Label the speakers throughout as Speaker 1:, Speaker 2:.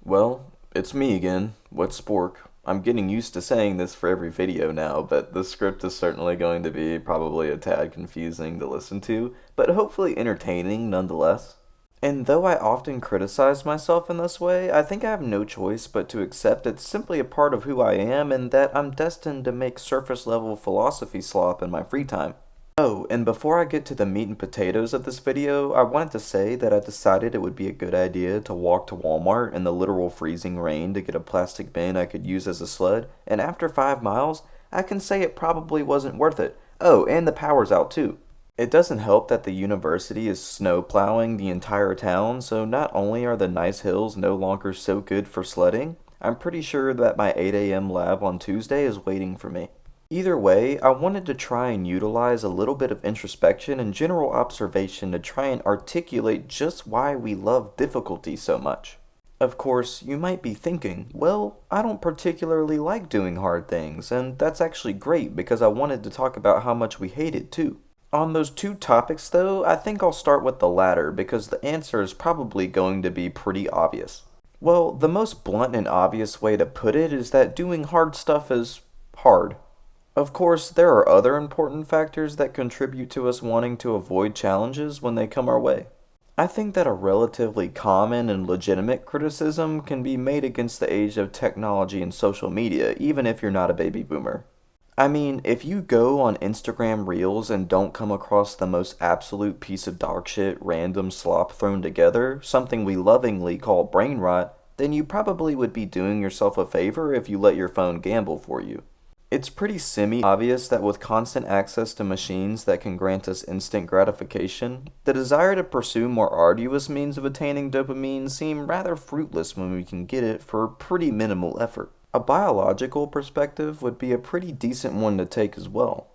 Speaker 1: Well, it's me again. What's Spork? I'm getting used to saying this for every video now, but the script is certainly going to be probably a tad confusing to listen to, but hopefully entertaining nonetheless. And though I often criticize myself in this way, I think I have no choice but to accept it's simply a part of who I am and that I'm destined to make surface level philosophy slop in my free time. Oh, and before I get to the meat and potatoes of this video, I wanted to say that I decided it would be a good idea to walk to Walmart in the literal freezing rain to get a plastic bin I could use as a sled, and after 5 miles, I can say it probably wasn't worth it. Oh, and the power's out too. It doesn't help that the university is snow plowing the entire town, so not only are the nice hills no longer so good for sledding, I'm pretty sure that my 8 a.m. lab on Tuesday is waiting for me. Either way, I wanted to try and utilize a little bit of introspection and general observation to try and articulate just why we love difficulty so much. Of course, you might be thinking, well, I don't particularly like doing hard things, and that's actually great because I wanted to talk about how much we hate it too. On those two topics though, I think I'll start with the latter because the answer is probably going to be pretty obvious. Well, the most blunt and obvious way to put it is that doing hard stuff is hard. Of course, there are other important factors that contribute to us wanting to avoid challenges when they come our way. I think that a relatively common and legitimate criticism can be made against the age of technology and social media, even if you're not a baby boomer. I mean, if you go on Instagram Reels and don't come across the most absolute piece of dog shit, random slop thrown together, something we lovingly call brain rot, then you probably would be doing yourself a favor if you let your phone gamble for you. It's pretty semi-obvious that with constant access to machines that can grant us instant gratification, the desire to pursue more arduous means of attaining dopamine seem rather fruitless when we can get it for pretty minimal effort. A biological perspective would be a pretty decent one to take as well.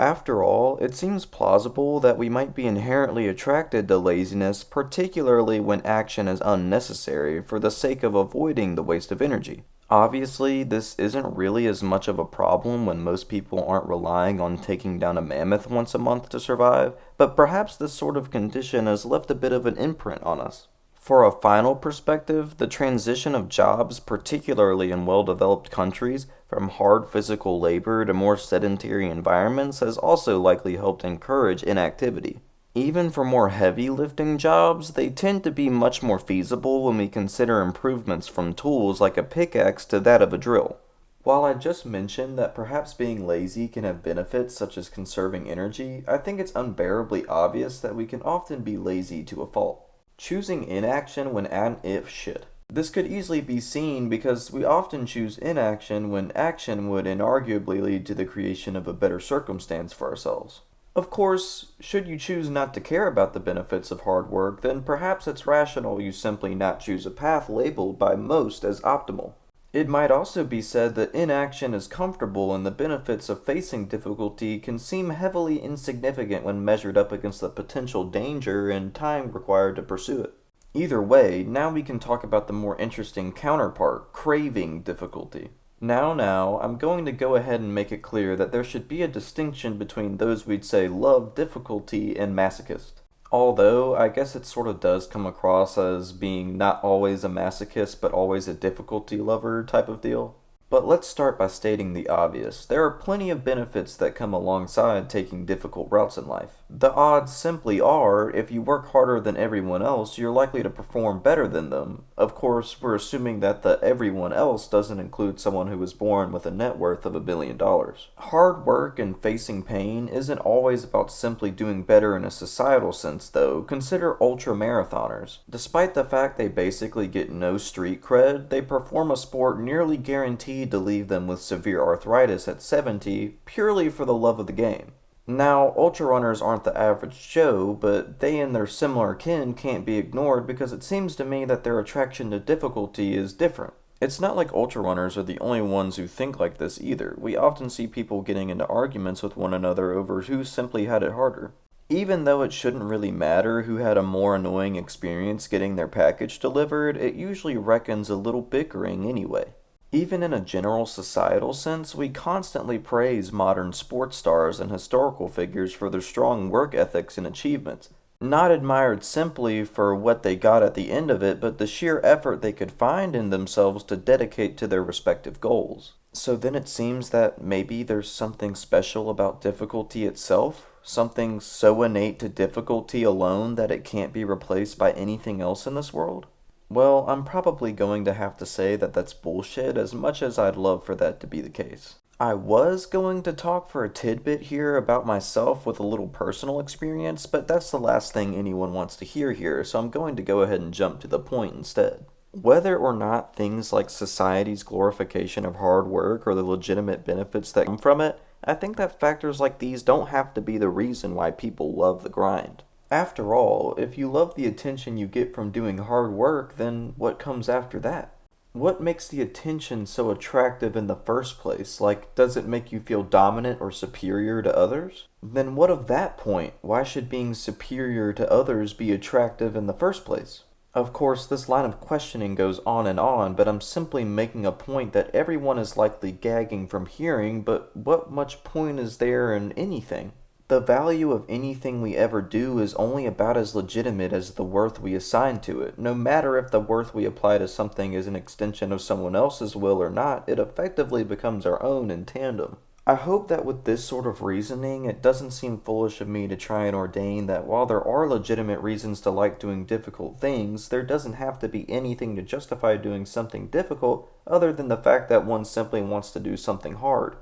Speaker 1: After all, it seems plausible that we might be inherently attracted to laziness, particularly when action is unnecessary for the sake of avoiding the waste of energy. Obviously, this isn't really as much of a problem when most people aren't relying on taking down a mammoth once a month to survive, but perhaps this sort of condition has left a bit of an imprint on us. For a final perspective, the transition of jobs, particularly in well-developed countries, from hard physical labor to more sedentary environments has also likely helped encourage inactivity. Even for more heavy lifting jobs, they tend to be much more feasible when we consider improvements from tools like a pickaxe to that of a drill. While I just mentioned that perhaps being lazy can have benefits such as conserving energy, I think it's unbearably obvious that we can often be lazy to a fault. Choosing inaction when if should. This could easily be seen because we often choose inaction when action would inarguably lead to the creation of a better circumstance for ourselves. Of course, should you choose not to care about the benefits of hard work, then perhaps it's rational you simply not choose a path labeled by most as optimal. It might also be said that inaction is comfortable and the benefits of facing difficulty can seem heavily insignificant when measured up against the potential danger and time required to pursue it. Either way, now we can talk about the more interesting counterpart, craving difficulty. Now, I'm going to go ahead and make it clear that there should be a distinction between those we'd say love difficulty and masochist. Although, I guess it sort of does come across as being not always a masochist but always a difficulty lover type of deal. But let's start by stating the obvious. There are plenty of benefits that come alongside taking difficult routes in life. The odds simply are, if you work harder than everyone else, you're likely to perform better than them. Of course, we're assuming that the everyone else doesn't include someone who was born with a net worth of $1 billion. Hard work and facing pain isn't always about simply doing better in a societal sense, though. Consider ultra-marathoners. Despite the fact they basically get no street cred, they perform a sport nearly guaranteed to leave them with severe arthritis at 70 purely for the love of the game. Now, ultra runners aren't the average Joe, but they and their similar kin can't be ignored because it seems to me that their attraction to difficulty is different. It's not like ultra runners are the only ones who think like this either. We often see people getting into arguments with one another over who simply had it harder. Even though it shouldn't really matter who had a more annoying experience getting their package delivered, it usually reckons a little bickering anyway. Even in a general societal sense, we constantly praise modern sports stars and historical figures for their strong work ethics and achievements. Not admired simply for what they got at the end of it, but the sheer effort they could find in themselves to dedicate to their respective goals. So then it seems that maybe there's something special about difficulty itself, something so innate to difficulty alone that it can't be replaced by anything else in this world? Well, I'm probably going to have to say that that's bullshit as much as I'd love for that to be the case. I was going to talk for a tidbit here about myself with a little personal experience, but that's the last thing anyone wants to hear here, so I'm going to go ahead and jump to the point instead. Whether or not things like society's glorification of hard work or the legitimate benefits that come from it, I think that factors like these don't have to be the reason why people love the grind. After all, if you love the attention you get from doing hard work, then what comes after that? What makes the attention so attractive in the first place? Like, does it make you feel dominant or superior to others? Then what of that point? Why should being superior to others be attractive in the first place? Of course, this line of questioning goes on, but I'm simply making a point that everyone is likely gagging from hearing, but what much point is there in anything? The value of anything we ever do is only about as legitimate as the worth we assign to it. No matter if the worth we apply to something is an extension of someone else's will or not, it effectively becomes our own in tandem. I hope that with this sort of reasoning, it doesn't seem foolish of me to try and ordain that while there are legitimate reasons to like doing difficult things, there doesn't have to be anything to justify doing something difficult other than the fact that one simply wants to do something hard.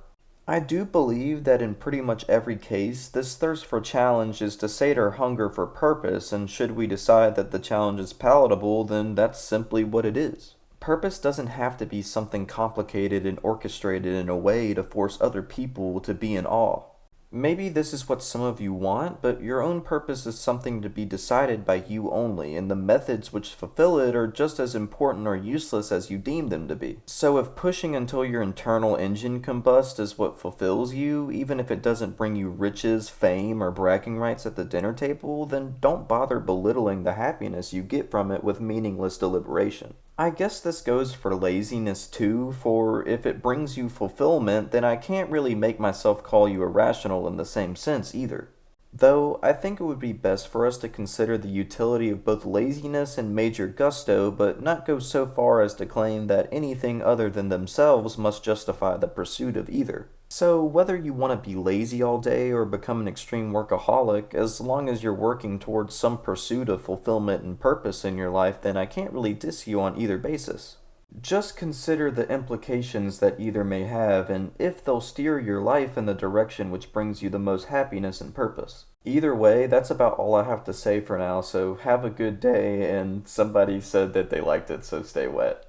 Speaker 1: I do believe that in pretty much every case, this thirst for challenge is to sate our hunger for purpose, and should we decide that the challenge is palatable, then that's simply what it is. Purpose doesn't have to be something complicated and orchestrated in a way to force other people to be in awe. Maybe this is what some of you want, but your own purpose is something to be decided by you only, and the methods which fulfill it are just as important or useless as you deem them to be. So if pushing until your internal engine combusts is what fulfills you, even if it doesn't bring you riches, fame, or bragging rights at the dinner table, then don't bother belittling the happiness you get from it with meaningless deliberation. I guess this goes for laziness too, for if it brings you fulfillment, then I can't really make myself call you irrational in the same sense either. Though, I think it would be best for us to consider the utility of both laziness and major gusto, but not go so far as to claim that anything other than themselves must justify the pursuit of either. So, whether you want to be lazy all day or become an extreme workaholic, as long as you're working towards some pursuit of fulfillment and purpose in your life, then I can't really diss you on either basis. Just consider the implications that either may have and if they'll steer your life in the direction which brings you the most happiness and purpose. Either way, that's about all I have to say for now, so have a good day, and somebody said that they liked it, so stay wet.